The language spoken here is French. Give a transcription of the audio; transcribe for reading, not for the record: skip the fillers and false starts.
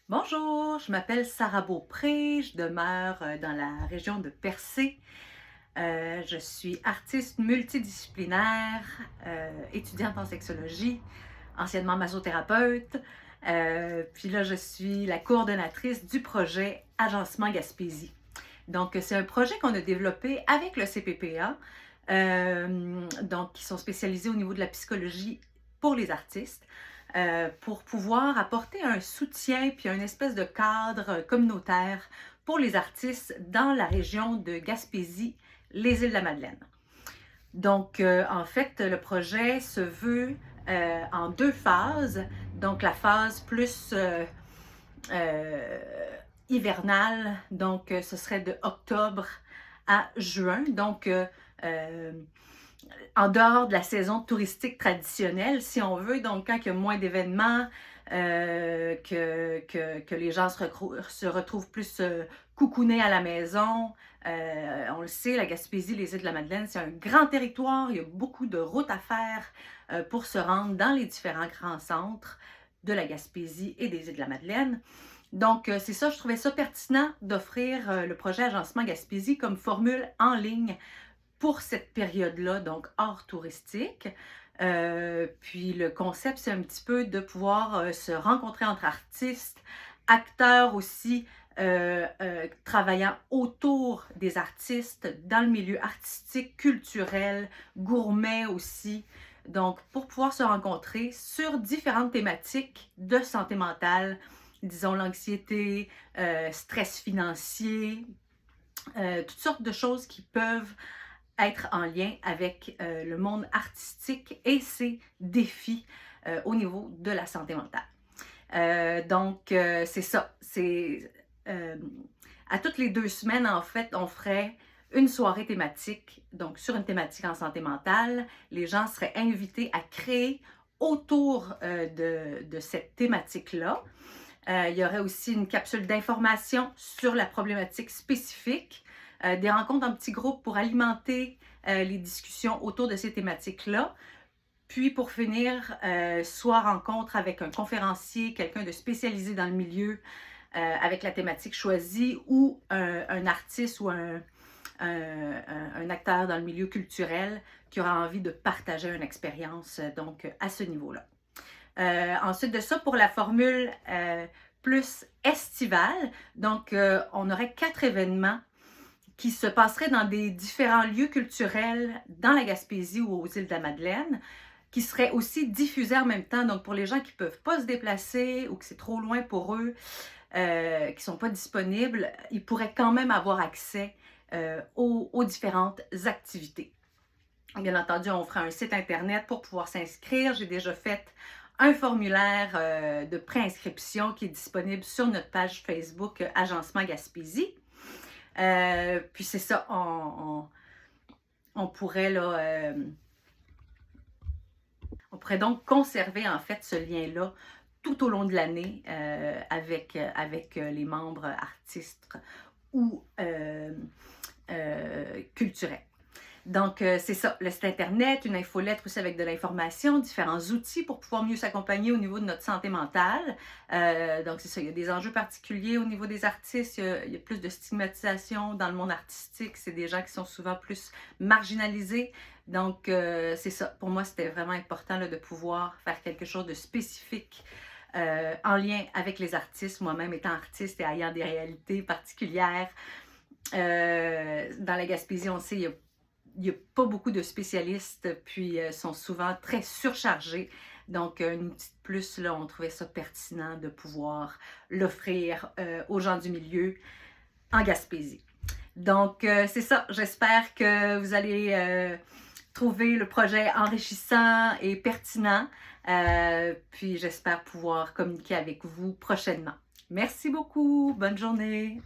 Bonjour, je m'appelle Sarah Beaupré, je demeure dans la région de Percé. Je suis artiste multidisciplinaire, étudiante en sexologie, anciennement massothérapeute. Puis là, je suis la coordonnatrice du projet Agencement Gaspésie. Donc, c'est un projet qu'on a développé avec le CPPA, donc qui sont spécialisés au niveau de la psychologie pour les artistes, pour pouvoir apporter un soutien puis un espèce de cadre communautaire pour les artistes dans la région de Gaspésie, les îles-de-la-Madeleine. Donc, en fait, le projet se veut en deux phases. Donc, la phase plus euh, hivernale, donc ce serait de octobre à juin. Donc, en dehors de la saison touristique traditionnelle, si on veut, donc quand il y a moins d'événements, que les gens se retrouvent plus coucounés à la maison. On le sait, la Gaspésie, les îles-de-la-Madeleine, c'est un grand territoire. Il y a beaucoup de routes à faire pour se rendre dans les différents grands centres de la Gaspésie et des îles-de-la-Madeleine. Donc, c'est ça, je trouvais ça pertinent d'offrir le projet Agencement Gaspésie comme formule en ligne pour cette période-là, donc hors touristique. Puis le concept, c'est un petit peu de pouvoir se rencontrer entre artistes, acteurs aussi, travaillant autour des artistes, dans le milieu artistique, culturel, gourmet aussi. Donc, pour pouvoir se rencontrer sur différentes thématiques de santé mentale, disons l'anxiété, stress financier, toutes sortes de choses qui peuvent être en lien avec le monde artistique et ses défis au niveau de la santé mentale. Donc, c'est ça. C'est à toutes les 2 semaines, en fait, on ferait une soirée thématique, donc sur une thématique en santé mentale. Les gens seraient invités à créer autour de cette thématique-là. Il y aurait aussi une capsule d'information sur la problématique spécifique, des rencontres en petits groupes pour alimenter les discussions autour de ces thématiques-là. Puis pour finir, soit rencontre avec un conférencier, quelqu'un de spécialisé dans le milieu avec la thématique choisie, ou un artiste ou un acteur dans le milieu culturel qui aura envie de partager une expérience donc à ce niveau-là. Ensuite de ça, pour la formule plus estivale, donc on aurait 4 événements qui se passeraient dans des différents lieux culturels dans la Gaspésie ou aux îles de la Madeleine, qui seraient aussi diffusés en même temps. Donc pour les gens qui ne peuvent pas se déplacer ou que c'est trop loin pour eux, qui ne sont pas disponibles, ils pourraient quand même avoir accès aux différentes activités. Bien entendu, on fera un site internet pour pouvoir s'inscrire. J'ai déjà fait un formulaire de préinscription qui est disponible sur notre page Facebook Agencement Gaspésie. Puis c'est ça, on pourrait là, on pourrait donc conserver en fait ce lien-là tout au long de l'année avec les membres artistes ou culturels. Donc, c'est ça, le site internet, une infolettre aussi avec de l'information, différents outils pour pouvoir mieux s'accompagner au niveau de notre santé mentale. Donc, c'est ça, il y a des enjeux particuliers au niveau des artistes, il y a plus de stigmatisation dans le monde artistique, c'est des gens qui sont souvent plus marginalisés. Donc, c'est ça, pour moi, c'était vraiment important là, de pouvoir faire quelque chose de spécifique en lien avec les artistes, moi-même étant artiste et ayant des réalités particulières. Dans la Gaspésie, on sait, il n'y a pas beaucoup de spécialistes, puis sont souvent très surchargés. Donc, un outil de plus, là, on trouvait ça pertinent de pouvoir l'offrir aux gens du milieu en Gaspésie. Donc, c'est ça. J'espère que vous allez trouver le projet enrichissant et pertinent. Puis, j'espère pouvoir communiquer avec vous prochainement. Merci beaucoup. Bonne journée.